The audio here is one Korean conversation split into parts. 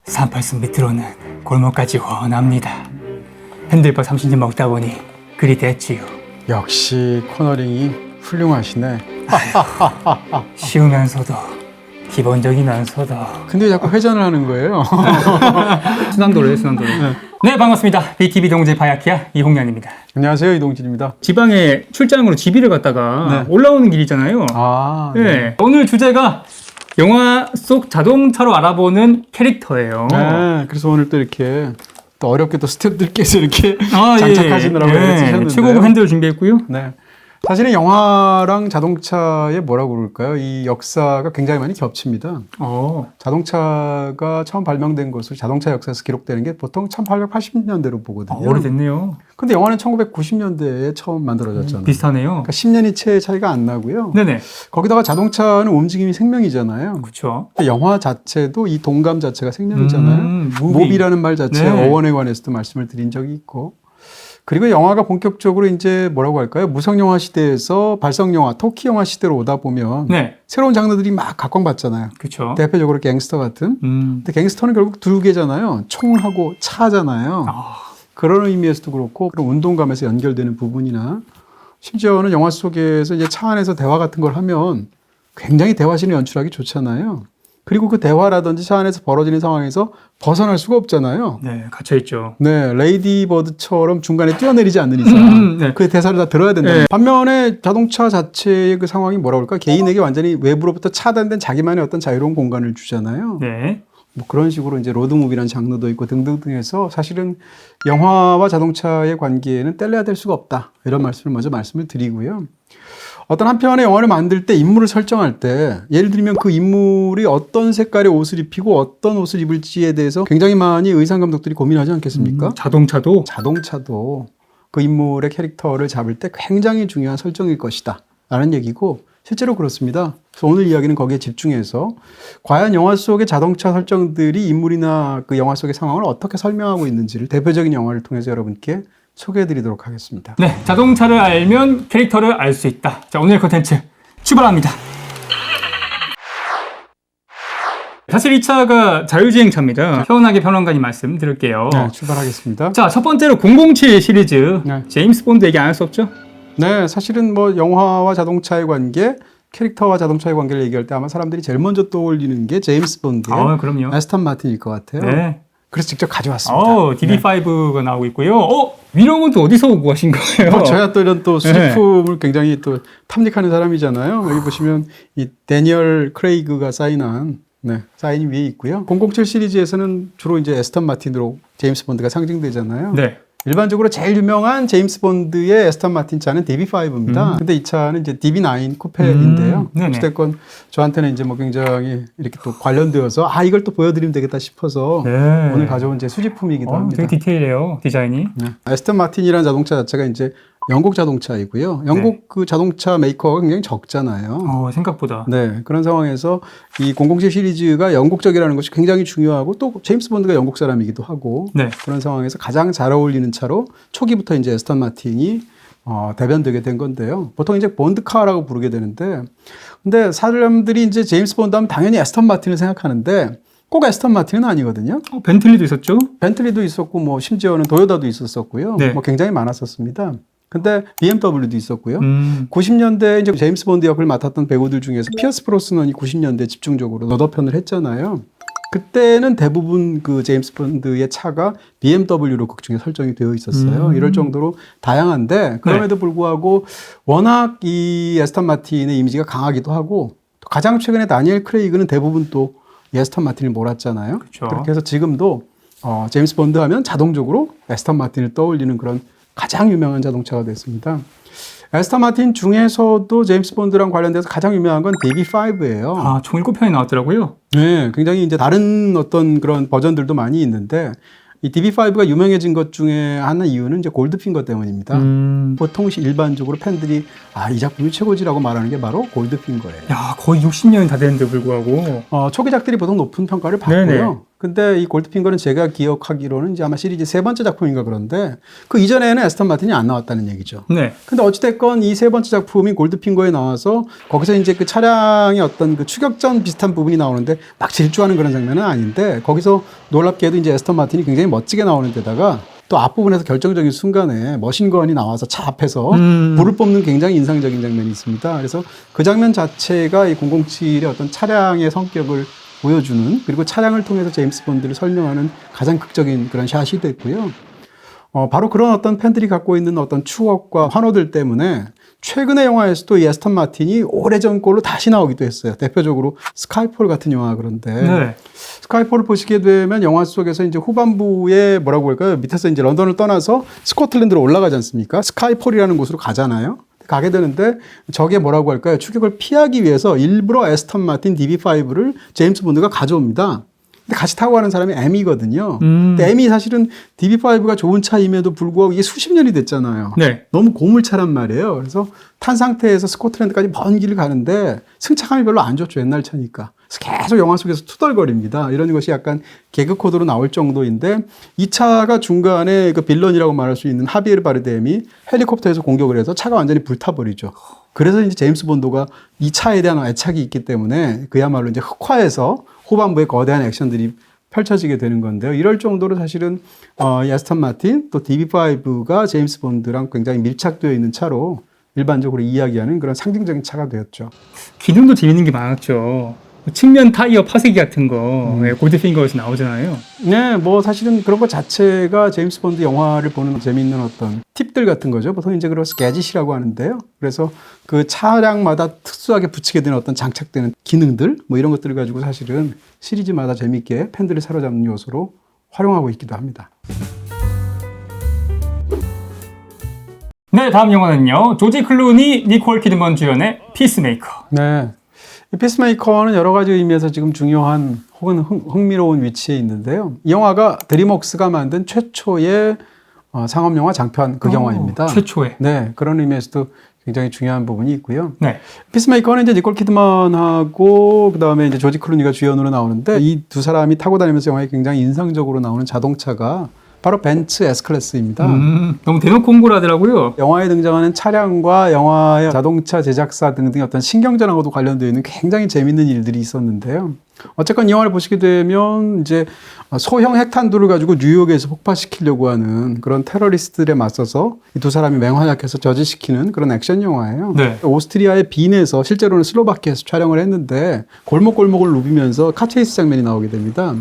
38선 밑으로는 골목까지 훤합니다. 핸들바 30년 먹다 보니 그리 됐지요. 역시 코너링이 훌륭하시네. 쉬우면서도 기본적이면서도. 근데 왜 자꾸 회전을 하는 거예요? 순환도로예요, 순환도로. 네, 반갑습니다. BTV 동재 바야키아 이홍련입니다. 안녕하세요, 이동진입니다. 지방에 출장으로 지비를 갔다가 네. 올라오는 길이잖아요. 아, 네. 오늘 주제가 영화 속 자동차로 알아보는 캐릭터예요. 네, 그래서 오늘 또 이렇게 또 어렵게 또 스태프들께서 이렇게 아, 장착하시느라고 쓰셨는데요. 최고급 핸들을 준비했고요. 네. 사실은 영화랑 자동차의 뭐라고 그럴까요? 이 역사가 굉장히 많이 겹칩니다. 자동차가 처음 발명된 것으로 자동차 역사에서 기록되는 게 보통 1880년대로 보거든요. 오래됐네요. 근데 영화는 1990년대에 처음 만들어졌잖아요. 비슷하네요. 그러니까 10년이 채 차이가 안 나고요. 네네. 거기다가 자동차는 움직임이 생명이잖아요. 그렇죠. 영화 자체도 이 동감 자체가 생명이잖아요. 모비라는 말 자체 네. 어원에 관해서도 말씀을 드린 적이 있고, 그리고 영화가 본격적으로 이제 뭐라고 할까요? 무성영화 시대에서 발성영화, 토키영화 시대로 오다 보면 네. 새로운 장르들이 막 각광받잖아요. 그렇죠. 대표적으로 갱스터 같은. 근데 갱스터는 결국 두 개잖아요. 총하고 차잖아요. 그런 의미에서도 그렇고, 그런 운동감에서 연결되는 부분이나, 심지어는 영화 속에서 이제 차 안에서 대화 같은 걸 하면 굉장히 대화신을 연출하기 좋잖아요. 그리고 그 대화라든지 차 안에서 벌어지는 상황에서 벗어날 수가 없잖아요. 네, 갇혀있죠. 네, 레이디 버드처럼 중간에 뛰어내리지 않는 이상 네. 그 대사를 다 들어야 된다. 네. 반면에 자동차 자체의 그 상황이 뭐라고 할까? 개인에게 완전히 외부로부터 차단된 자기만의 어떤 자유로운 공간을 주잖아요. 네. 뭐 그런 식으로 이제 로드무비라는 장르도 있고 등등등 해서 사실은 영화와 자동차의 관계에는 뗄래야 될 수가 없다. 이런 말씀을 먼저 말씀을 드리고요. 어떤 한 편의 영화를 만들 때 인물을 설정할 때 예를 들면 그 인물이 어떤 색깔의 옷을 입히고 어떤 옷을 입을지에 대해서 굉장히 많이 의상 감독들이 고민하지 않겠습니까? 자동차도 그 인물의 캐릭터를 잡을 때 굉장히 중요한 설정일 것이다 라는 얘기고, 실제로 그렇습니다. 그래서 오늘 이야기는 거기에 집중해서 과연 영화 속의 자동차 설정들이 인물이나 그 영화 속의 상황을 어떻게 설명하고 있는지를 대표적인 영화를 통해서 여러분께 소개해드리도록 하겠습니다. 네, 자동차를 알면 캐릭터를 알 수 있다. 자, 오늘 콘텐츠 출발합니다. 사실 이 차가 자율주행차입니다. 현하게 평론가님 말씀 드릴게요. 네, 출발하겠습니다. 자, 첫 번째로 007 시리즈. 네. 제임스 본드 얘기 안 할 수 없죠? 네, 사실은 뭐 영화와 자동차의 관계, 캐릭터와 자동차의 관계를 얘기할 때 아마 사람들이 제일 먼저 떠올리는 게 제임스 본드의 그럼요. 에스턴 마틴일 것 같아요. 네. 그래서 직접 가져왔습니다. DB5가 나오고 있고요. 위력은 또 어디서 구하신 거예요? 저야 또 이런 또 수집품을 굉장히 또 탐닉하는 사람이잖아요. 여기 보시면 이 데니얼 크레이그가 사인한 사인이 위에 있고요. 007 시리즈에서는 주로 이제 에스턴 마틴으로 제임스 본드가 상징되잖아요. 네. 일반적으로 제일 유명한 제임스 본드의 에스턴 마틴 차는 DB5입니다. 근데 이 차는 이제 DB9 쿠페인데요. 어쨌든 저한테는 이제 뭐 굉장히 이렇게 또 관련되어서 이걸 또 보여드리면 되겠다 싶어서 오늘 가져온 제 수집품이기도 합니다. 되게 디테일해요, 디자인이. 에스턴 마틴이라는 자동차 자체가 이제 영국 자동차이고요. 영국 그 자동차 메이커가 굉장히 적잖아요. 생각보다. 네, 그런 상황에서 이 007 시리즈가 영국적이라는 것이 굉장히 중요하고, 또 제임스 본드가 영국 사람이기도 하고, 그런 상황에서 가장 잘 어울리는 차로 초기부터 이제 에스턴 마틴이 대변되게 된 건데요. 보통 이제 본드카라고 부르게 되는데, 근데 사람들이 이제 제임스 본드 하면 당연히 에스턴 마틴을 생각하는데 꼭 에스턴 마틴은 아니거든요. 벤틀리도 있었죠? 벤틀리도 있었고, 뭐 심지어는 도요타도 있었었고요. 뭐 굉장히 많았었습니다. 근데 BMW도 있었고요. 90년대에 이제 제임스 본드 역을 맡았던 배우들 중에서 피어스 브로스넌이 90년대에 집중적으로 너더편을 했잖아요. 그때는 대부분 그 제임스 본드의 차가 BMW로 극 중에 설정이 되어 있었어요. 이럴 정도로 다양한데, 그럼에도 불구하고 워낙 이 에스턴 마틴의 이미지가 강하기도 하고, 또 가장 최근에 다니엘 크레이그는 대부분 또 에스턴 마틴을 몰았잖아요. 그렇게 해서 지금도 제임스 본드 하면 자동적으로 에스턴 마틴을 떠올리는 그런 가장 유명한 자동차가 됐습니다. 에스턴 마틴 중에서도 제임스 본드랑 관련돼서 가장 유명한 건 DB5예요. 총 7편이 나왔더라고요. 네, 굉장히 이제 다른 어떤 그런 버전들도 많이 있는데, 이 DB5가 유명해진 것 중에 하나 이유는 이제 골드핑거 때문입니다. 보통 일반적으로 팬들이 이 작품이 최고지라고 말하는 게 바로 골드핑거예요. 거의 60년이 다 됐는데 불구하고. 초기작들이 보통 높은 평가를 받고요. 근데 이 골드핑거는 제가 기억하기로는 이제 아마 시리즈 세 번째 작품인가 그런데 그 이전에는 에스턴 마틴이 안 나왔다는 얘기죠. 네. 근데 어찌됐건 이 세 번째 작품인 골드핑거에 나와서 거기서 이제 그 차량의 어떤 그 추격전 비슷한 부분이 나오는데 막 질주하는 그런 장면은 아닌데 거기서 놀랍게도 이제 에스턴 마틴이 굉장히 멋지게 나오는 데다가 또 앞부분에서 결정적인 순간에 머신건이 나와서 차 앞에서 불을 뿜는 굉장히 인상적인 장면이 있습니다. 그래서 그 장면 자체가 이 007의 어떤 차량의 성격을 보여주는 그리고 차량을 통해서 제임스 본드를 설명하는 가장 극적인 그런 샷이 됐고요. 바로 그런 어떤 팬들이 갖고 있는 어떤 추억과 환호들 때문에 최근의 영화에서도 이 에스턴 마틴이 오래전 걸로 다시 나오기도 했어요. 대표적으로 스카이폴 같은 영화 그런데 네. 스카이폴을 보시게 되면 영화 속에서 이제 후반부에 뭐라고 할까요? 밑에서 이제 런던을 떠나서 스코틀랜드로 올라가지 않습니까? 스카이폴이라는 곳으로 가잖아요. 가게 되는데 저게 뭐라고 할까요? 추격을 피하기 위해서 일부러 에스턴 마틴 DB5를 제임스 본드가 가져옵니다. 근데 같이 타고 가는 사람이 M이거든요. 근데 M이 사실은 DB5가 좋은 차임에도 불구하고 이게 수십 년이 됐잖아요. 네. 너무 고물차란 말이에요. 그래서 탄 상태에서 스코틀랜드까지 먼 길을 가는데 승차감이 별로 안 좋죠. 옛날 차니까. 그래서 계속 영화 속에서 투덜거립니다. 이런 것이 약간 개그 코드로 나올 정도인데 이 차가 중간에 그 빌런이라고 말할 수 있는 하비에르 바르뎀이 헬리콥터에서 공격을 해서 차가 완전히 불타버리죠. 그래서 이제 제임스 본드가 이 차에 대한 애착이 있기 때문에 그야말로 이제 흑화해서 후반부에 거대한 액션들이 펼쳐지게 되는 건데요. 이럴 정도로 사실은 에스턴 마틴 또 DB5가 제임스 본드랑 굉장히 밀착되어 있는 차로 일반적으로 이야기하는 그런 상징적인 차가 되었죠. 기능도 재밌는 게 많았죠. 측면 타이어 파쇄기 같은 거 골드핑거에서 나오잖아요. 네, 뭐 사실은 그런 것 자체가 제임스 본드 영화를 보는 재미있는 어떤 팁들 같은 거죠. 보통 이제 그래서 게짓이라고 하는데요. 그래서 그 차량마다 특수하게 붙이게 되는 어떤 장착되는 기능들 뭐 이런 것들을 가지고 사실은 시리즈마다 재미있게 팬들을 사로잡는 요소로 활용하고 있기도 합니다. 네, 다음 영화는요. 조지 클루니, 니콜 키드먼 주연의 피스메이커. 네. 이 피스메이커는 여러 가지 의미에서 지금 중요한 혹은 흥미로운 위치에 있는데요. 이 영화가 드림웍스가 만든 최초의 상업영화 장편 극영화입니다. 최초의. 네, 그런 의미에서도 굉장히 중요한 부분이 있고요. 네. 피스메이커는 이제 니콜 키드먼하고 그다음에 이제 조지 클루니가 주연으로 나오는데 이 두 사람이 타고 다니면서 영화에 굉장히 인상적으로 나오는 자동차가 바로 벤츠 S클래스입니다. 너무 대놓고 홍보를 하더라고요. 영화에 등장하는 차량과 영화의 자동차 제작사 등등의 어떤 신경전하고도 관련되어 있는 굉장히 재밌는 일들이 있었는데요. 어쨌건 이 영화를 보시게 되면 이제 소형 핵탄두를 가지고 뉴욕에서 폭파시키려고 하는 그런 테러리스트들에 맞서서 이 두 사람이 맹활약해서 저지시키는 그런 액션 영화예요. 네. 오스트리아의 빈에서 실제로는 슬로바키아에서 촬영을 했는데 골목골목을 누비면서 카체이스 장면이 나오게 됩니다.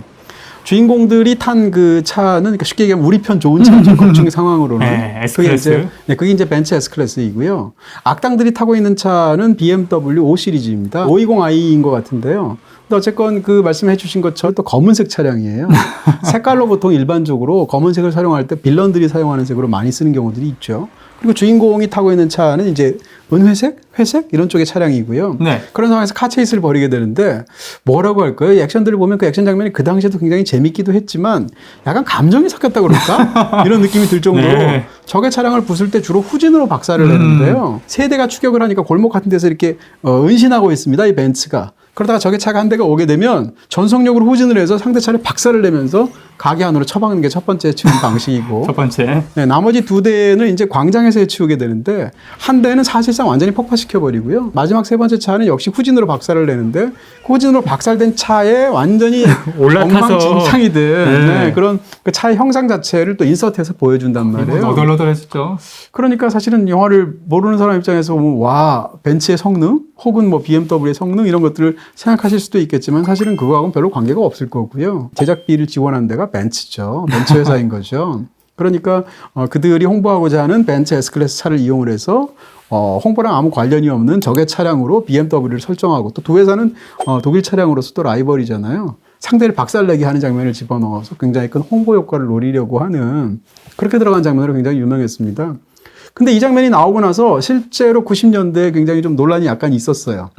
주인공들이 탄 그 차는 그러니까 쉽게 얘기하면 우리 편 좋은 차죠. 걱정 상황으로는. 네, S클래스. 그게 이제 벤츠 S클래스이고요. 악당들이 타고 있는 차는 BMW 5 시리즈입니다. 520i인 것 같은데요. 근데 어쨌건 그 말씀해 주신 것처럼 또 검은색 차량이에요. 색깔로 보통 일반적으로 검은색을 사용할 때 빌런들이 사용하는 색으로 많이 쓰는 경우들이 있죠. 그리고 주인공이 타고 있는 차는 이제 은회색, 회색 이런 쪽의 차량이고요. 네. 그런 상황에서 카체이스를 벌이게 되는데 뭐라고 할까요? 이 액션들을 보면 그 액션 장면이 그 당시에도 굉장히 재밌기도 했지만 약간 감정이 섞였다 그럴까? 이런 느낌이 들 정도로 네. 적의 차량을 부술 때 주로 후진으로 박살을 내는데요. 세 대가 추격을 하니까 골목 같은 데서 이렇게 은신하고 있습니다. 이 벤츠가. 그러다가 적의 차가 한 대가 오게 되면 전속력으로 후진을 해서 상대 차를 박살을 내면서 가게 안으로 처박는 게 첫 번째 해치우는 방식이고 첫 번째. 네, 나머지 두 대는 이제 광장에서 해치우게 되는데 한 대는 사실상 완전히 폭파시켜버리고요. 마지막 세 번째 차는 역시 후진으로 박살을 내는데 그 후진으로 박살된 차에 완전히 올라타서 엉망진창이 된 네, 그런 그 차의 형상 자체를 또 인서트해서 보여준단 말이에요. 너덜너덜했었죠. 그러니까 사실은 영화를 모르는 사람 입장에서 보면 와 벤츠의 성능 혹은 뭐 BMW의 성능 이런 것들을 생각하실 수도 있겠지만 사실은 그거하고는 별로 관계가 없을 거고요. 제작비를 지원한 데가 벤츠죠. 벤츠 회사인 거죠. 그러니까 그들이 홍보하고자 하는 벤츠 S클래스 차를 이용을 해서 홍보랑 아무 관련이 없는 적의 차량으로 BMW를 설정하고 또 두 회사는 독일 차량으로서 또 라이벌이잖아요. 상대를 박살내게 하는 장면을 집어넣어서 굉장히 큰 홍보 효과를 노리려고 하는 그렇게 들어간 장면으로 굉장히 유명했습니다. 근데 이 장면이 나오고 나서 실제로 90년대에 굉장히 좀 논란이 약간 있었어요.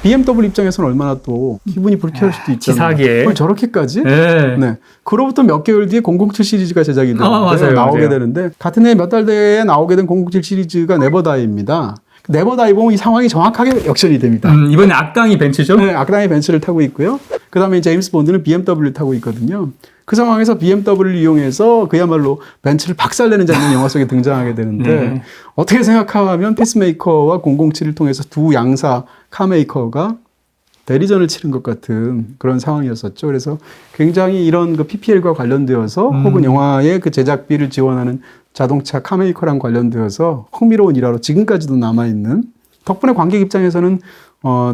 BMW 입장에서는 얼마나 또 기분이 불쾌할 수도 있잖아요. 치사하게. 그걸 저렇게까지? 네. 네. 그로부터 몇 개월 뒤에 007 시리즈가 제작이 되는데 나오게 맞아요. 되는데 같은 해 몇 달 뒤에 나오게 된 007 시리즈가 네버다이입니다. 네버다이 보면 이 상황이 정확하게 역전이 됩니다. 이번에 악당이 벤츠죠? 네, 악당의 벤츠를 타고 있고요. 그 다음에 제임스 본드는 BMW를 타고 있거든요. 그 상황에서 BMW를 이용해서 그야말로 벤츠를 박살내는 장면이 영화 속에 등장하게 되는데 어떻게 생각하면 피스메이커와 007을 통해서 두 양사 카메이커가 대리전을 치른 것 같은 그런 상황이었었죠. 그래서 굉장히 이런 그 PPL과 관련되어서 혹은 영화의 그 제작비를 지원하는 자동차 카메이커랑 관련되어서 흥미로운 일화로 지금까지도 남아있는, 덕분에 관객 입장에서는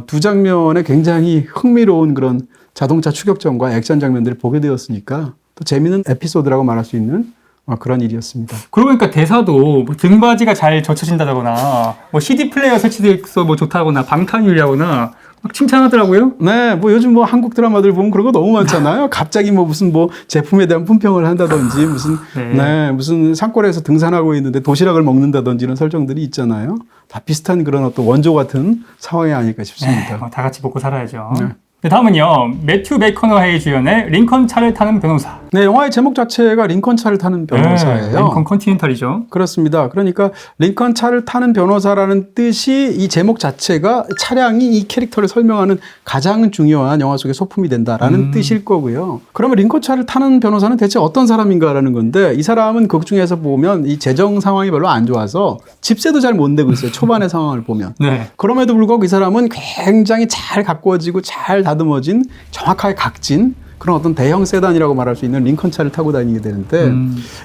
두 장면에 굉장히 흥미로운 그런 자동차 추격전과 액션 장면들을 보게 되었으니까 또 재미있는 에피소드라고 말할 수 있는 그런 일이었습니다. 그러고 보니까 대사도 뭐 등받이가 잘 젖혀진다거나 뭐 CD 플레이어 설치돼서 뭐 좋다거나 방탄유리하거나 막 칭찬하더라고요. 네, 뭐 요즘 뭐 한국 드라마들 보면 그런 거 너무 많잖아요. 갑자기 뭐 무슨 뭐 제품에 대한 품평을 한다든지 무슨 무슨 산골에서 등산하고 있는데 도시락을 먹는다든지 이런 설정들이 있잖아요. 다 비슷한 그런 어떤 원조 같은 상황이 아닐까 싶습니다. 다 같이 먹고 살아야죠. 네, 다음은요, 매튜 맥커너헤이 주연의 링컨 차를 타는 변호사. 네, 영화의 제목 자체가 링컨 차를 타는 변호사예요. 네, 링컨 컨티넨탈이죠. 그렇습니다. 그러니까 링컨 차를 타는 변호사라는 뜻이, 이 제목 자체가 차량이 이 캐릭터를 설명하는 가장 중요한 영화 속의 소품이 된다라는 뜻일 거고요. 그러면 링컨 차를 타는 변호사는 대체 어떤 사람인가라는 건데, 이 사람은 극 중에서 보면 이 재정 상황이 별로 안 좋아서 집세도 잘 못 내고 있어요. 초반의 상황을 보면. 네. 그럼에도 불구하고 이 사람은 굉장히 잘 가꾸어지고 잘 다듬어진, 정확하게 각진 그런 어떤 대형 세단이라고 말할 수 있는 링컨 차를 타고 다니게 되는데,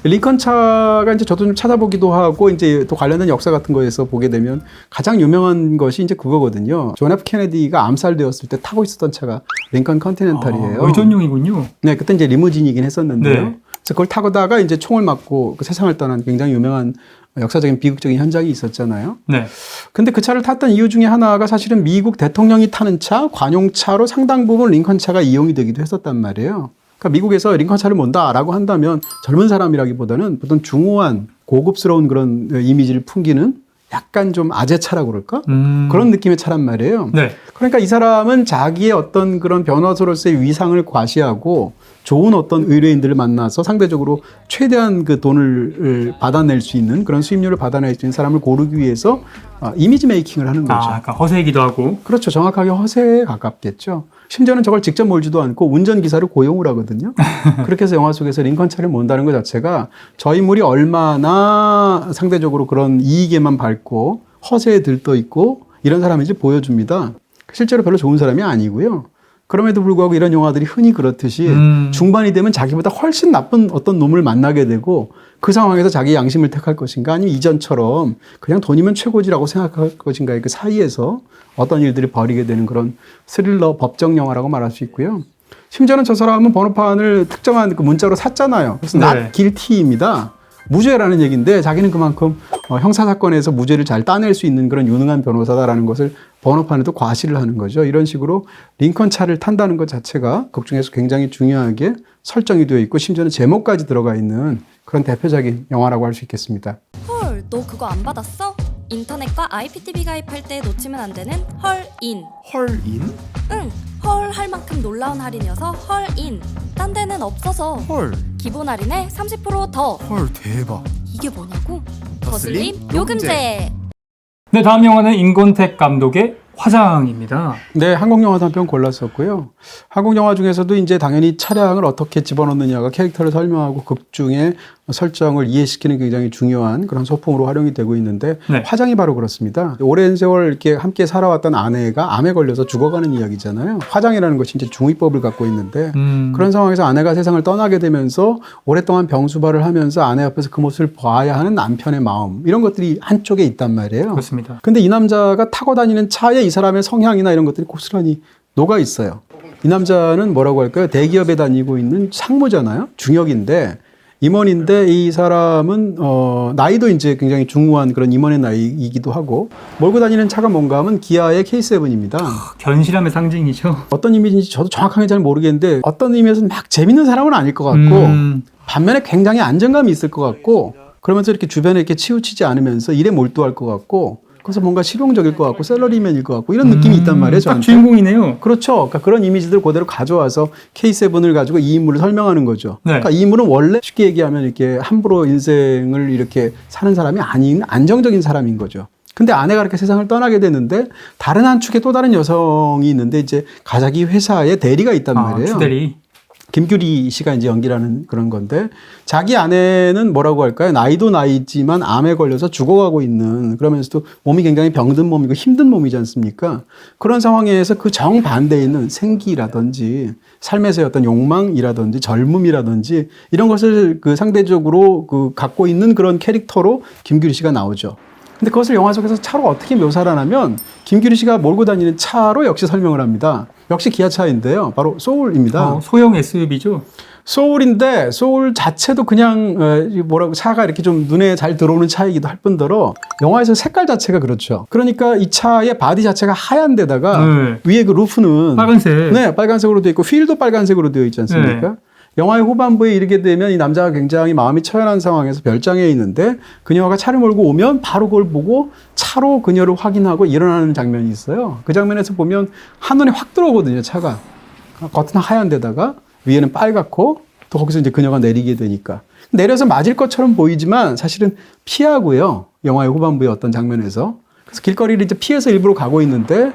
링컨 차가 이제 저도 좀 찾아보기도 하고 이제 또 관련된 역사 같은 거에서 보게 되면 가장 유명한 것이 이제 그거거든요. 존 F 케네디가 암살되었을 때 타고 있었던 차가 링컨 컨티넨탈이에요. 의전용이군요. 네, 그때 이제 리무진이긴 했었는데요. 네. 그래서 그걸 타고다가 이제 총을 맞고 그 세상을 떠난 굉장히 유명한 역사적인 비극적인 현장이 있었잖아요. 네. 근데 그 차를 탔던 이유 중에 하나가 사실은 미국 대통령이 타는 차, 관용차로 상당 부분 링컨 차가 이용이 되기도 했었단 말이에요. 그러니까 미국에서 링컨 차를 몬다라고 한다면 젊은 사람이라기보다는 보통 중후한 고급스러운 그런 이미지를 풍기는 약간 좀 아재차라고 그럴까? 그런 느낌의 차란 말이에요. 네. 그러니까 이 사람은 자기의 어떤 그런 변호사로서의 위상을 과시하고 좋은 어떤 의뢰인들을 만나서 상대적으로 최대한 그 돈을 받아낼 수 있는, 그런 수입료를 받아낼 수 있는 사람을 고르기 위해서 이미지 메이킹을 하는 거죠. 약간 허세이기도 하고. 그렇죠. 정확하게 허세에 가깝겠죠. 심지어는 저걸 직접 몰지도 않고 운전기사를 고용을 하거든요. 그렇게 해서 영화 속에서 링컨 차를 몬다는 것 자체가 저 인물이 얼마나 상대적으로 그런 이익에만 밟고 허세에 들떠 있고 이런 사람인지 보여줍니다. 실제로 별로 좋은 사람이 아니고요. 그럼에도 불구하고 이런 영화들이 흔히 그렇듯이 중반이 되면 자기보다 훨씬 나쁜 어떤 놈을 만나게 되고 그 상황에서 자기 양심을 택할 것인가, 아니면 이전처럼 그냥 돈이면 최고지라고 생각할 것인가의 그 사이에서 어떤 일들을 벌이게 되는 그런 스릴러 법정 영화라고 말할 수 있고요. 심지어는 저 사람은 번호판을 특정한 그 문자로 샀잖아요. 그래서 not guilty입니다. 무죄라는 얘기인데 자기는 그만큼 형사사건에서 무죄를 잘 따낼 수 있는 그런 유능한 변호사다라는 것을 번호판에도 과시를 하는 거죠. 이런 식으로 링컨 차를 탄다는 것 자체가 극 중에서 굉장히 중요하게 설정이 되어 있고 심지어는 제목까지 들어가 있는 그런 대표적인 영화라고 할 수 있겠습니다. 헐, 너 그거 안 받았어? 인터넷과 IPTV 가입할 때 놓치면 안 되는 헐인. 헐인? 응, 헐 할 만큼 놀라운 할인이어서 헐인. 딴 데는 없어서. 헐. 기본 할인에 30% 더. 헐, 대박. 이게 뭐냐고? 더슬림 더슬림 요금제. 네, 다음 영화는 임권택 감독의 화장입니다. 네, 한국 영화도 한 편 골랐었고요. 한국 영화 중에서도 이제 당연히 차량을 어떻게 집어넣느냐가 캐릭터를 설명하고 극 중에 설정을 이해시키는 굉장히 중요한 그런 소품으로 활용이 되고 있는데 화장이 바로 그렇습니다. 오랜 세월 이렇게 함께 살아왔던 아내가 암에 걸려서 죽어가는 이야기잖아요. 화장이라는 것이 이제 중의법을 갖고 있는데 그런 상황에서 아내가 세상을 떠나게 되면서 오랫동안 병수발을 하면서 아내 옆에서 그 모습을 봐야 하는 남편의 마음, 이런 것들이 한쪽에 있단 말이에요. 그렇습니다. 근데 이 남자가 타고 다니는 차에 이 사람의 성향이나 이런 것들이 고스란히 녹아 있어요. 이 남자는 뭐라고 할까요? 대기업에 다니고 있는 상무잖아요. 중역인데, 임원인데 이 사람은 나이도 이제 굉장히 중후한 그런 임원의 나이이기도 하고, 몰고 다니는 차가 뭔가 하면 기아의 K7입니다. 견실함의 상징이죠. 어떤 이미지인지 저도 정확하게 잘 모르겠는데 어떤 의미에서는 막 재밌는 사람은 아닐 것 같고 반면에 굉장히 안정감이 있을 것 같고, 그러면서 이렇게 주변에 이렇게 치우치지 않으면서 일에 몰두할 것 같고, 그래서 뭔가 실용적일 것 같고 샐러리맨일 것 같고 이런 느낌이 있단 말이에요. 저한테. 딱 주인공이네요. 그렇죠. 그러니까 그런 이미지들 그대로 가져와서 K7을 가지고 이 인물을 설명하는 거죠. 네. 그러니까 이 인물은 원래 쉽게 얘기하면 이렇게 함부로 인생을 이렇게 사는 사람이 아닌 안정적인 사람인 거죠. 근데 아내가 이렇게 세상을 떠나게 되는데 다른 한 축에 또 다른 여성이 있는데 이제 가자기 회사에 대리가 있단 말이에요. 추대리. 김규리 씨가 이제 연기라는 그런 건데 자기 아내는 뭐라고 할까요? 나이도 나이지만 암에 걸려서 죽어가고 있는 그러면서도 몸이 굉장히 병든 몸이고 힘든 몸이지 않습니까? 그런 상황에서 그 정반대에 있는 생기라든지 삶에서의 어떤 욕망이라든지 젊음이라든지 이런 것을 그 상대적으로 그 갖고 있는 그런 캐릭터로 김규리 씨가 나오죠. 근데 그것을 영화 속에서 차로 어떻게 묘사를 하냐면 김규리 씨가 몰고 다니는 차로 역시 설명을 합니다. 역시 기아차인데요. 바로 소울입니다. 소형 SUV죠? 소울인데 소울 자체도 그냥 뭐라고 차가 이렇게 좀 눈에 잘 들어오는 차이기도 할 뿐더러 영화에서 색깔 자체가 그렇죠. 그러니까 이 차의 바디 자체가 하얀 데다가 위에 그 루프는 빨간색. 네, 빨간색으로 되어 있고 휠도 빨간색으로 되어 있지 않습니까? 네. 영화의 후반부에 이르게 되면 이 남자가 굉장히 마음이 처연한 상황에서 별장에 있는데 그녀가 차를 몰고 오면 바로 그걸 보고 차로 그녀를 확인하고 일어나는 장면이 있어요. 그 장면에서 보면 한눈에 확 들어오거든요, 차가. 겉은 하얀 데다가 위에는 빨갛고 또 거기서 이제 그녀가 내리게 되니까. 내려서 맞을 것처럼 보이지만 사실은 피하고요. 영화의 후반부의 어떤 장면에서. 그래서 길거리를 이제 피해서 일부러 가고 있는데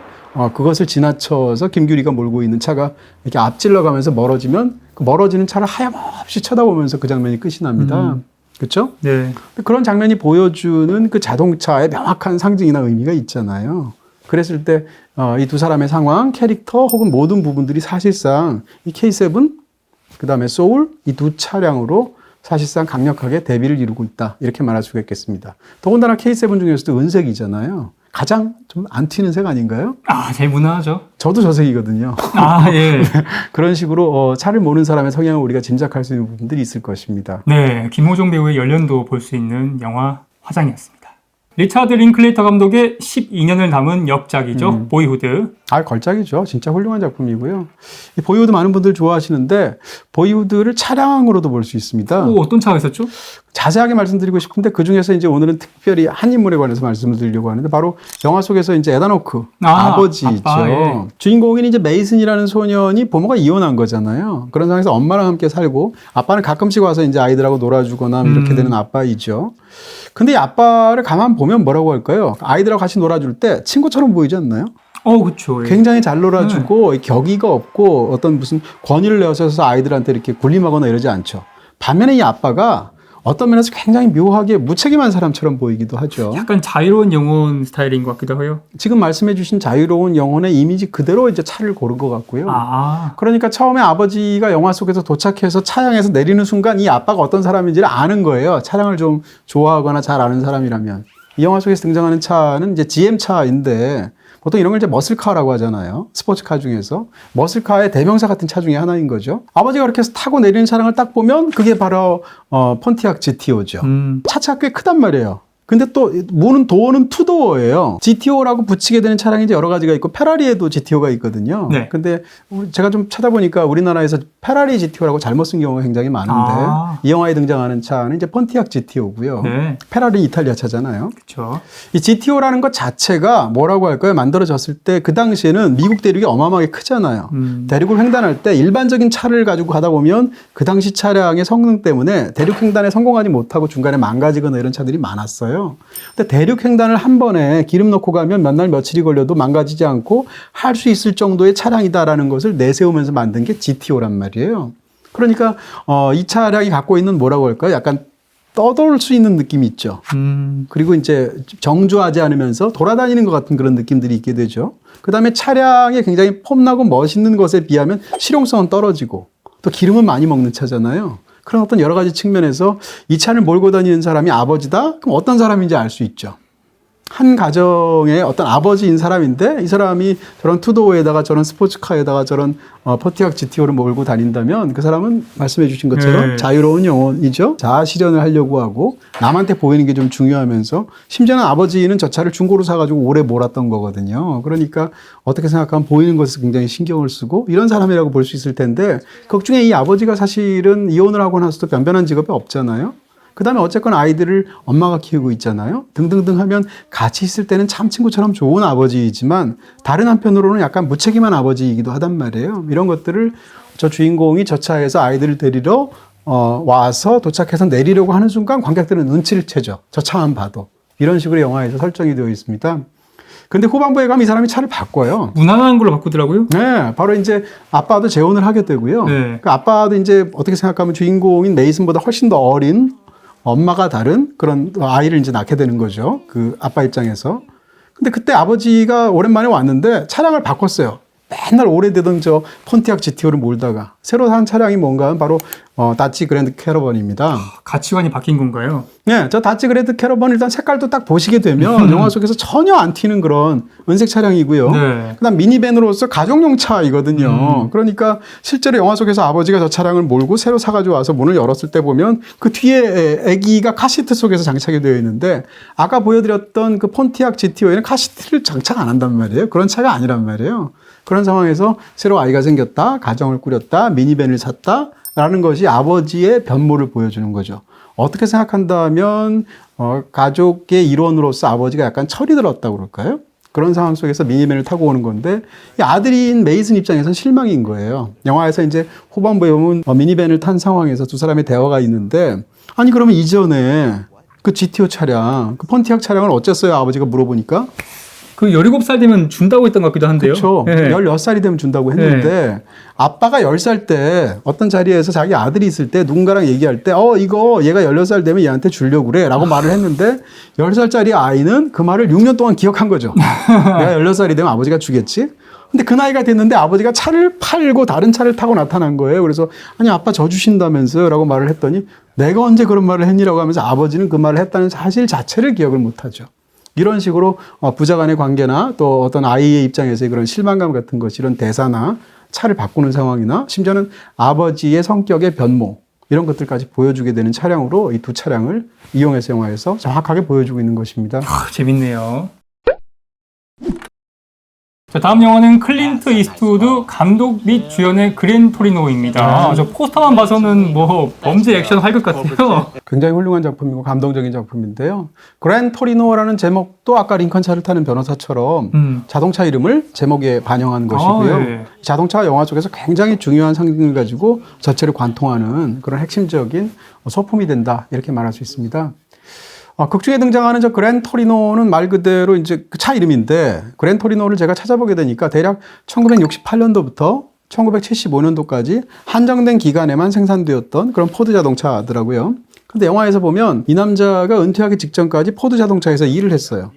그것을 지나쳐서 김규리가 몰고 있는 차가 이렇게 앞질러 가면서 멀어지면 그 멀어지는 차를 하염없이 쳐다보면서 그 장면이 끝이 납니다. 그렇죠? 네. 그런 장면이 보여주는 그 자동차의 명확한 상징이나 의미가 있잖아요. 그랬을 때 이 두 사람의 상황, 캐릭터 혹은 모든 부분들이 사실상 이 K7 그다음에 소울 이 두 차량으로 사실상 강력하게 대비를 이루고 있다. 이렇게 말할 수가 있겠습니다. 더군다나 K7 중에서도 은색이잖아요. 가장 좀 안 튀는 색 아닌가요? 제일 무난하죠. 저도 저 색이거든요. 예. 그런 식으로 차를 모르는 사람의 성향을 우리가 짐작할 수 있는 부분들이 있을 것입니다. 네, 김호중 배우의 연륜도 볼 수 있는 영화 화장이었습니다. 리차드 링클레이터 감독의 12년을 담은 역작이죠. 보이후드. 걸작이죠. 진짜 훌륭한 작품이고요. 이 보이후드 많은 분들 좋아하시는데 보이후드를 차량으로도 볼 수 있습니다. 어떤 차가 있었죠? 자세하게 말씀드리고 싶은데 그 중에서 이제 오늘은 특별히 한 인물에 관해서 말씀을 드리려고 하는데 바로 영화 속에서 이제 에단 호크 아버지죠. 아빠, 예. 주인공인 이제 메이슨이라는 소년이 부모가 이혼한 거잖아요. 그런 상황에서 엄마랑 함께 살고 아빠는 가끔씩 와서 이제 아이들하고 놀아주거나 이렇게 되는 아빠이죠. 근데 이 아빠를 가만 보면 뭐라고 할까요? 아이들하고 같이 놀아줄 때 친구처럼 보이지 않나요? 그렇죠. 굉장히 잘 놀아주고 격의가 없고 어떤 무슨 권위를 내어서 아이들한테 이렇게 군림하거나 이러지 않죠. 반면에 이 아빠가 어떤 면에서 굉장히 묘하게 무책임한 사람처럼 보이기도 하죠. 약간 자유로운 영혼 스타일인 것 같기도 해요. 지금 말씀해 주신 자유로운 영혼의 이미지 그대로 이제 차를 고른 것 같고요. 그러니까 처음에 아버지가 영화 속에서 도착해서 차량에서 내리는 순간 이 아빠가 어떤 사람인지를 아는 거예요. 차량을 좀 좋아하거나 잘 아는 사람이라면. 이 영화 속에서 등장하는 차는 이제 GM 차인데 보통 이런 걸 이제 머슬카라고 하잖아요. 스포츠카 중에서. 머슬카의 대명사 같은 차 중에 하나인 거죠. 아버지가 그렇게 해서 타고 내리는 차량을 딱 보면 그게 바로 폰티악 GTO죠. 차체가 꽤 크단 말이에요. 근데 또 도어는 투도어예요. GTO라고 붙이게 되는 차량이 이제 여러 가지가 있고 페라리에도 GTO가 있거든요. 네. 근데 제가 좀 찾아보니까 우리나라에서 페라리 GTO라고 잘못 쓴 경우가 굉장히 많은데 이 영화에 등장하는 차는 이제 폰티악 GTO고요. 네. 페라리는 이탈리아 차잖아요. 그렇죠. 이 GTO라는 것 자체가 뭐라고 할까요? 만들어졌을 때 그 당시에는 미국 대륙이 어마어마하게 크잖아요. 대륙을 횡단할 때 일반적인 차를 가지고 가다 보면 그 당시 차량의 성능 때문에 대륙 횡단에 성공하지 못하고 중간에 망가지거나 이런 차들이 많았어요. 근데 대륙 횡단을 한 번에 기름 넣고 가면 몇 날 며칠이 걸려도 망가지지 않고 할 수 있을 정도의 차량이다라는 것을 내세우면서 만든 게 GTO란 말이에요. 그러니까 이 차량이 갖고 있는 뭐라고 할까요? 약간 떠돌 수 있는 느낌이 있죠. 그리고 이제 정주하지 않으면서 돌아다니는 것 같은 그런 느낌들이 있게 되죠. 그 다음에 차량이 굉장히 폼나고 멋있는 것에 비하면 실용성은 떨어지고 또 기름은 많이 먹는 차잖아요. 그런 어떤 여러 가지 측면에서 이 차를 몰고 다니는 사람이 아버지다? 그럼 어떤 사람인지 알 수 있죠. 한 가정의 어떤 아버지인 사람인데 이 사람이 저런 투도어에다가 저런 스포츠카에다가 저런 폰티악 GTO를 몰고 다닌다면 그 사람은 말씀해 주신 것처럼 자유로운 영혼이죠. 자아 실현을 하려고 하고 남한테 보이는 게 좀 중요하면서 심지어는 아버지는 저 차를 중고로 사가지고 오래 몰았던 거거든요. 그러니까 어떻게 생각하면 보이는 것을 굉장히 신경을 쓰고 이런 사람이라고 볼 수 있을 텐데 그중에 이 아버지가 사실은 이혼을 하고 나서도 변변한 직업이 없잖아요. 그 다음에 어쨌건 아이들을 엄마가 키우고 있잖아요. 등등등 하면 같이 있을 때는 참 친구처럼 좋은 아버지이지만 다른 한편으로는 약간 무책임한 아버지이기도 하단 말이에요. 이런 것들을 저 주인공이 저 차에서 아이들을 데리러 와서 도착해서 내리려고 하는 순간 관객들은 눈치를 채죠. 저 차만 봐도. 이런 식으로 영화에서 설정이 되어 있습니다. 근데 후반부에 가면 이 사람이 차를 바꿔요. 무난한 걸로 바꾸더라고요. 네, 바로 이제 아빠도 재혼을 하게 되고요. 네. 그 아빠도 이제 어떻게 생각하면 주인공인 메이슨보다 훨씬 더 어린 엄마가 다른 그런 아이를 이제 낳게 되는 거죠. 그 아빠 입장에서. 근데 그때 아버지가 오랜만에 왔는데 차량을 바꿨어요. 맨날 오래되던 저 폰티악 GTO를 몰다가 새로 산 차량이 뭔가 하면 바로 다치 그랜드 캐러번입니다. 가치관이 바뀐 건가요? 네, 저 다치 그랜드 캐러번 일단 색깔도 딱 보시게 되면 영화 속에서 전혀 안 튀는 그런 은색 차량이고요. 네. 그다음 미니밴으로서 가정용 차이거든요. 그러니까 실제로 영화 속에서 아버지가 저 차량을 몰고 새로 사가지고 와서 문을 열었을 때 보면 그 뒤에 아기가 카시트 속에서 장착이 되어 있는데 아까 보여드렸던 그 폰티악 GTO에는 카시트를 장착 안 한단 말이에요. 그런 차가 아니란 말이에요. 그런 상황에서 새로 아이가 생겼다, 가정을 꾸렸다, 미니밴을 샀다라는 것이 아버지의 변모를 보여주는 거죠. 어떻게 생각한다면 가족의 일원으로서 아버지가 약간 철이 들었다고 그럴까요? 그런 상황 속에서 미니밴을 타고 오는 건데 이 아들인 메이슨 입장에서는 실망인 거예요. 영화에서 이제 후반부에 보면 미니밴을 탄 상황에서 두 사람의 대화가 있는데 아니 그러면 이전에 그 GTO 차량, 그 폰티악 차량을 어쨌어요? 아버지가 물어보니까 그 17살 되면 준다고 했던 것 같기도 한데요. 그렇죠. 네. 16살이 되면 준다고 했는데 아빠가 10살 때 어떤 자리에서 자기 아들이 있을 때 누군가랑 얘기할 때 이거 얘가 16살 되면 얘한테 주려고 그래 라고 말을 했는데 10살짜리 아이는 그 말을 6년 동안 기억한 거죠. 내가 16살이 되면 아버지가 주겠지. 근데 그 나이가 됐는데 아버지가 차를 팔고 다른 차를 타고 나타난 거예요. 그래서 아니 아빠 저 주신다면서요 라고 말을 했더니 내가 언제 그런 말을 했니라고 하면서 아버지는 그 말을 했다는 사실 자체를 기억을 못하죠. 이런 식으로 부자 간의 관계나 또 어떤 아이의 입장에서의 그런 실망감 같은 것이 이런 대사나 차를 바꾸는 상황이나 심지어는 아버지의 성격의 변모 이런 것들까지 보여주게 되는 차량으로 이 두 차량을 이용해서 영화에서 정확하게 보여주고 있는 것입니다. 재밌네요. 자, 다음 영화는 클린트 이스트우드 감독 및 주연의 그랜 토리노입니다. 저 포스터만 봐서는 뭐 범죄 액션 할 것 같아요. 굉장히 훌륭한 작품이고 감동적인 작품인데요. 그랜 토리노라는 제목도 아까 링컨 차를 타는 변호사처럼 자동차 이름을 제목에 반영한 것이고요. 네. 자동차가 영화 속에서 굉장히 중요한 상징을 가지고 전체를 관통하는 그런 핵심적인 소품이 된다 이렇게 말할 수 있습니다. 극 중에 등장하는 저 그랜 토리노는 말 그대로 이제 그 차 이름인데 그랜 토리노를 제가 찾아보게 되니까 대략 1968년도부터 1975년도까지 한정된 기간에만 생산되었던 그런 포드 자동차더라고요. 근데 영화에서 보면 이 남자가 은퇴하기 직전까지 포드 자동차에서 일을 했어요.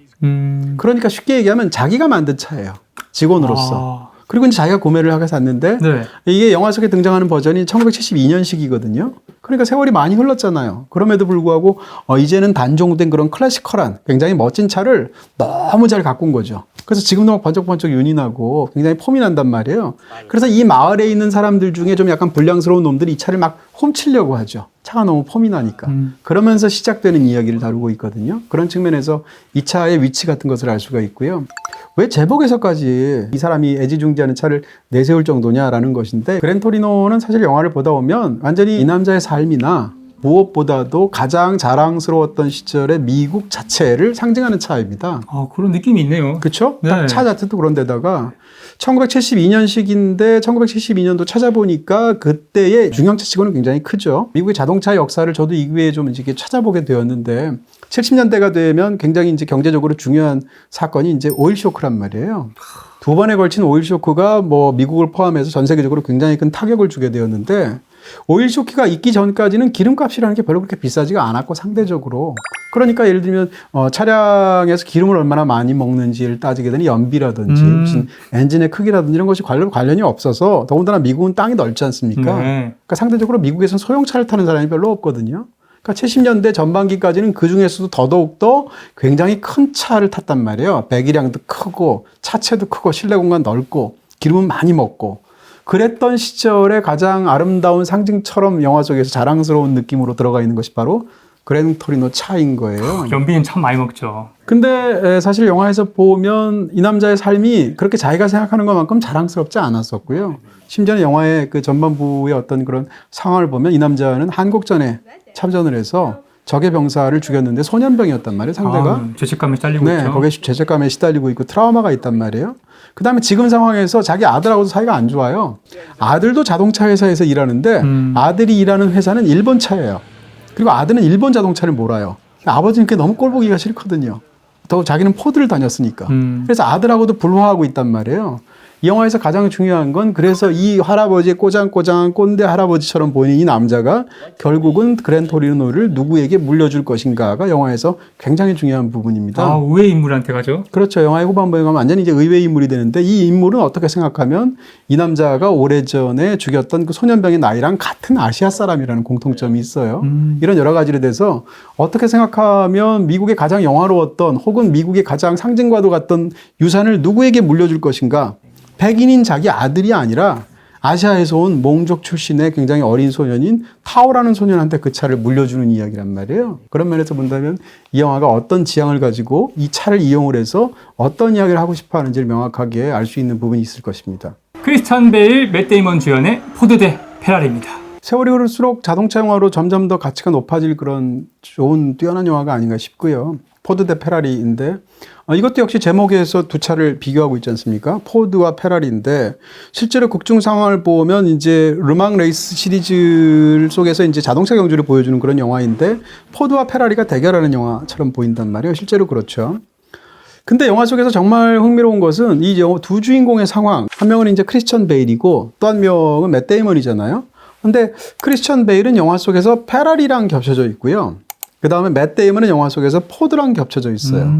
그러니까 쉽게 얘기하면 자기가 만든 차예요. 직원으로서. 그리고 이제 자기가 구매를 하게 샀는데 네. 이게 영화 속에 등장하는 버전이 1972년식이거든요. 그러니까 세월이 많이 흘렀잖아요. 그럼에도 불구하고 이제는 단종된 그런 클래시컬한 굉장히 멋진 차를 너무 잘 가꾼 거죠. 그래서 지금도 막 번쩍번쩍 윤이 나고 굉장히 폼이 난단 말이에요. 그래서 이 마을에 있는 사람들 중에 좀 약간 불량스러운 놈들이 이 차를 막 훔치려고 하죠. 차가 너무 폼이 나니까. 그러면서 시작되는 이야기를 다루고 있거든요. 그런 측면에서 이 차의 위치 같은 것을 알 수가 있고요. 왜 제목에서까지 이 사람이 애지중지하는 차를 내세울 정도냐라는 것인데 그랜 토리노는 사실 영화를 보다 보면 완전히 이 남자의 삶이나 무엇보다도 가장 자랑스러웠던 시절의 미국 자체를 상징하는 차입니다. 그런 느낌이 있네요. 그렇죠? 네. 차 자체도 그런데다가 1972년식인데 1972년도 찾아보니까 그때의 중형차 치고는 굉장히 크죠. 미국의 자동차 역사를 저도 이후에 좀 이렇게 찾아보게 되었는데 70년대가 되면 굉장히 이제 경제적으로 중요한 사건이 이제 오일 쇼크란 말이에요. 두 번에 걸친 오일 쇼크가 뭐 미국을 포함해서 전 세계적으로 굉장히 큰 타격을 주게 되었는데 오일 쇼크가 있기 전까지는 기름값이라는 게 별로 그렇게 비싸지가 않았고 상대적으로 그러니까 예를 들면 차량에서 기름을 얼마나 많이 먹는지를 따지게 되는 연비라든지 무슨 엔진의 크기라든지 이런 것이 관련이 없어서 더군다나 미국은 땅이 넓지 않습니까? 네. 그러니까 상대적으로 미국에서는 소형차를 타는 사람이 별로 없거든요. 그러니까 70년대 전반기까지는 그 중에서도 더더욱더 굉장히 큰 차를 탔단 말이에요. 배기량도 크고 차체도 크고 실내 공간 넓고 기름은 많이 먹고 그랬던 시절의 가장 아름다운 상징처럼 영화 속에서 자랑스러운 느낌으로 들어가 있는 것이 바로 그랜 토리노 차인 거예요. 연비는 참 많이 먹죠. 근데 사실 영화에서 보면 이 남자의 삶이 그렇게 자기가 생각하는 것만큼 자랑스럽지 않았었고요. 심지어는 영화의 그 전반부의 어떤 그런 상황을 보면 이 남자는 한국전에 참전을 해서 적의 병사를 죽였는데 소년병이었단 말이에요, 상대가. 죄책감에 시달리고 있죠. 거기에 죄책감에 시달리고 있고 트라우마가 있단 말이에요. 그 다음에 지금 상황에서 자기 아들하고도 사이가 안 좋아요. 아들도 자동차 회사에서 일하는데 아들이 일하는 회사는 일본 차예요. 그리고 아들은 일본 자동차를 몰아요. 아버지는 그게 너무 꼴 보기가 싫거든요. 더 자기는 포드를 다녔으니까. 그래서 아들하고도 불화하고 있단 말이에요. 이 영화에서 가장 중요한 건 그래서 이 할아버지의 꼬장꼬장한 꼰대 할아버지처럼 보이는 이 남자가 결국은 그랜토리노를 누구에게 물려줄 것인가가 영화에서 굉장히 중요한 부분입니다. 아, 의외 인물한테 가죠? 그렇죠. 영화의 후반부에 가면 완전히 이제 의외의 인물이 되는데 이 인물은 어떻게 생각하면 이 남자가 오래전에 죽였던 그 소년병의 나이랑 같은 아시아 사람이라는 공통점이 있어요. 이런 여러 가지로 돼서 어떻게 생각하면 미국의 가장 영화로웠던 혹은 미국의 가장 상징과도 같던 유산을 누구에게 물려줄 것인가? 백인인 자기 아들이 아니라 아시아에서 온 몽족 출신의 굉장히 어린 소년인 타오라는 소년한테 그 차를 물려주는 이야기란 말이에요. 그런 면에서 본다면 이 영화가 어떤 지향을 가지고 이 차를 이용을 해서 어떤 이야기를 하고 싶어 하는지를 명확하게 알 수 있는 부분이 있을 것입니다. 크리스찬 베일, 맷 데이먼 주연의 포드 대 페라리입니다. 세월이 흐를수록 자동차 영화로 점점 더 가치가 높아질 그런 좋은 뛰어난 영화가 아닌가 싶고요. 포드 대 페라리인데 이것도 역시 제목에서 두 차를 비교하고 있지 않습니까? 포드와 페라리인데 실제로 극중 상황을 보면 이제 르망 레이스 시리즈 속에서 이제 자동차 경주를 보여주는 그런 영화인데 포드와 페라리가 대결하는 영화처럼 보인단 말이에요. 실제로 그렇죠. 근데 영화 속에서 정말 흥미로운 것은 이 두 주인공의 상황. 한 명은 이제 크리스천 베일이고 또 한 명은 맷 데이먼이잖아요. 근데 크리스천 베일은 영화 속에서 페라리랑 겹쳐져 있고요. 그 다음에 맷 데이먼은 영화 속에서 포드랑 겹쳐져 있어요.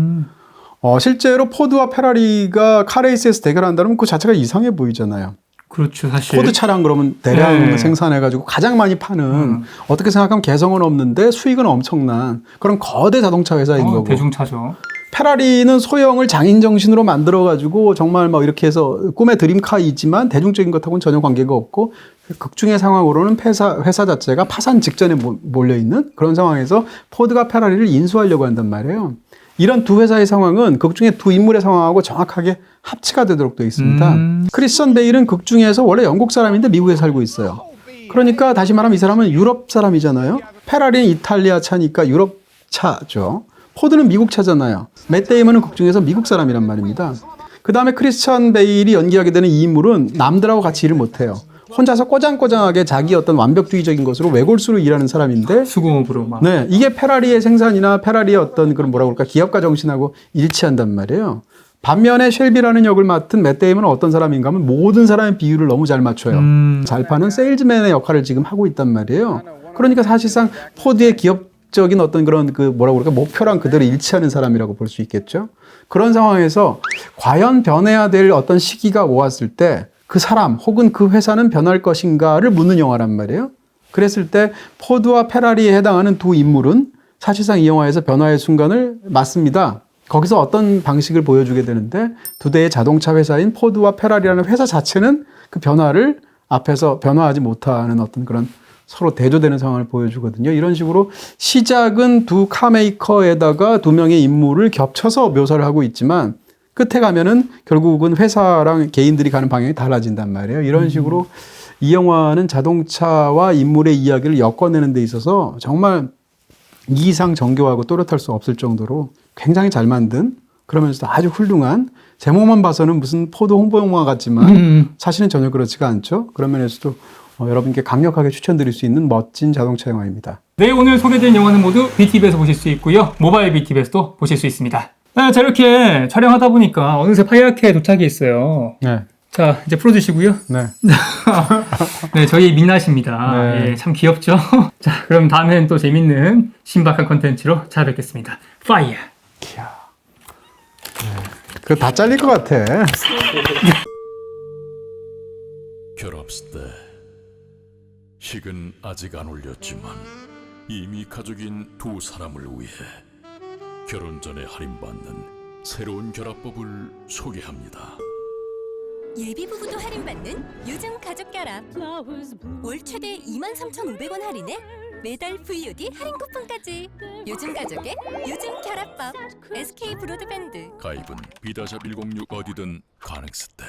실제로 포드와 페라리가 카레이스에서 대결한다면 그 자체가 이상해 보이잖아요. 그렇죠, 사실. 포드 차량 그러면 대량 생산해가지고 가장 많이 파는 어떻게 생각하면 개성은 없는데 수익은 엄청난 그런 거대 자동차 회사인 거고. 대중차죠. 페라리는 소형을 장인 정신으로 만들어가지고 정말 막 이렇게 해서 꿈의 드림카이지만 대중적인 것하고는 전혀 관계가 없고 극중의 상황으로는 회사 자체가 파산 직전에 몰려있는 그런 상황에서 포드가 페라리를 인수하려고 한단 말이에요. 이런 두 회사의 상황은 극중의 두 인물의 상황하고 정확하게 합치가 되도록 되어 있습니다. 크리스천 베일은 극중에서 원래 영국 사람인데 미국에 살고 있어요. 그러니까 다시 말하면 이 사람은 유럽 사람이잖아요. 페라리는 이탈리아 차니까 유럽 차죠. 포드는 미국 차잖아요. 맷 데이먼은 극중에서 미국 사람이란 말입니다. 그 다음에 크리스천 베일이 연기하게 되는 이 인물은 남들하고 같이 일을 못해요. 혼자서 꼬장꼬장하게 자기 어떤 완벽주의적인 것으로 외골수로 일하는 사람인데 수공업으로 막. 네, 이게 페라리의 생산이나 페라리의 어떤 그런 뭐라 그럴까 기업가 정신하고 일치한단 말이에요. 반면에 쉘비라는 역을 맡은 맷 데이먼은 어떤 사람인가 하면 모든 사람의 비율을 너무 잘 맞춰요. 잘 파는 세일즈맨의 역할을 지금 하고 있단 말이에요. 그러니까 사실상 포드의 기업적인 어떤 그런 그 뭐라 그럴까 목표랑 그대로 일치하는 사람이라고 볼 수 있겠죠. 그런 상황에서 과연 변해야 될 어떤 시기가 오았을 때 그 사람 혹은 그 회사는 변할 것인가를 묻는 영화란 말이에요. 그랬을 때 포드와 페라리에 해당하는 두 인물은 사실상 이 영화에서 변화의 순간을 맞습니다. 거기서 어떤 방식을 보여주게 되는데 두 대의 자동차 회사인 포드와 페라리라는 회사 자체는 그 변화를 앞에서 변화하지 못하는 어떤 그런 서로 대조되는 상황을 보여주거든요. 이런 식으로 시작은 두 카메이커에다가 두 명의 인물을 겹쳐서 묘사를 하고 있지만 끝에 가면은 결국은 회사랑 개인들이 가는 방향이 달라진단 말이에요. 이런 식으로 이 영화는 자동차와 인물의 이야기를 엮어내는 데 있어서 정말 이상 정교하고 또렷할 수 없을 정도로 굉장히 잘 만든 그러면서도 아주 훌륭한 제목만 봐서는 무슨 포드 홍보 영화 같지만 사실은 전혀 그렇지가 않죠. 그런 면에서도 여러분께 강력하게 추천드릴 수 있는 멋진 자동차 영화입니다. 네, 오늘 소개된 영화는 모두 BTV에서 보실 수 있고요. 모바일 BTV에서도 보실 수 있습니다. 자, 이렇게 촬영하다 보니까 어느새 파이아케에 도착이 있어요. 네. 자, 이제 풀어주시고요. 네. 네, 저희 민낯입니다. 네. 예, 참 귀엽죠? 자, 그럼 다음엔 또 재밌는 신박한 컨텐츠로 찾아뵙겠습니다. 파이어! 이야. 그거 다 잘릴 것 같아. 결합스 때 식은 아직 안 올렸지만 이미 가족인 두 사람을 위해 결혼 전에 할인받는 새로운 결합법을 소개합니다. 예비부부도 할인받는 요즘 가족결합. 월 최대 23,500원 할인에 매달 VOD 할인 쿠폰까지. 요즘 가족의 요즘 결합법. SK 브로드밴드. 가입은 비다샵 106 어디든 가넥스 때.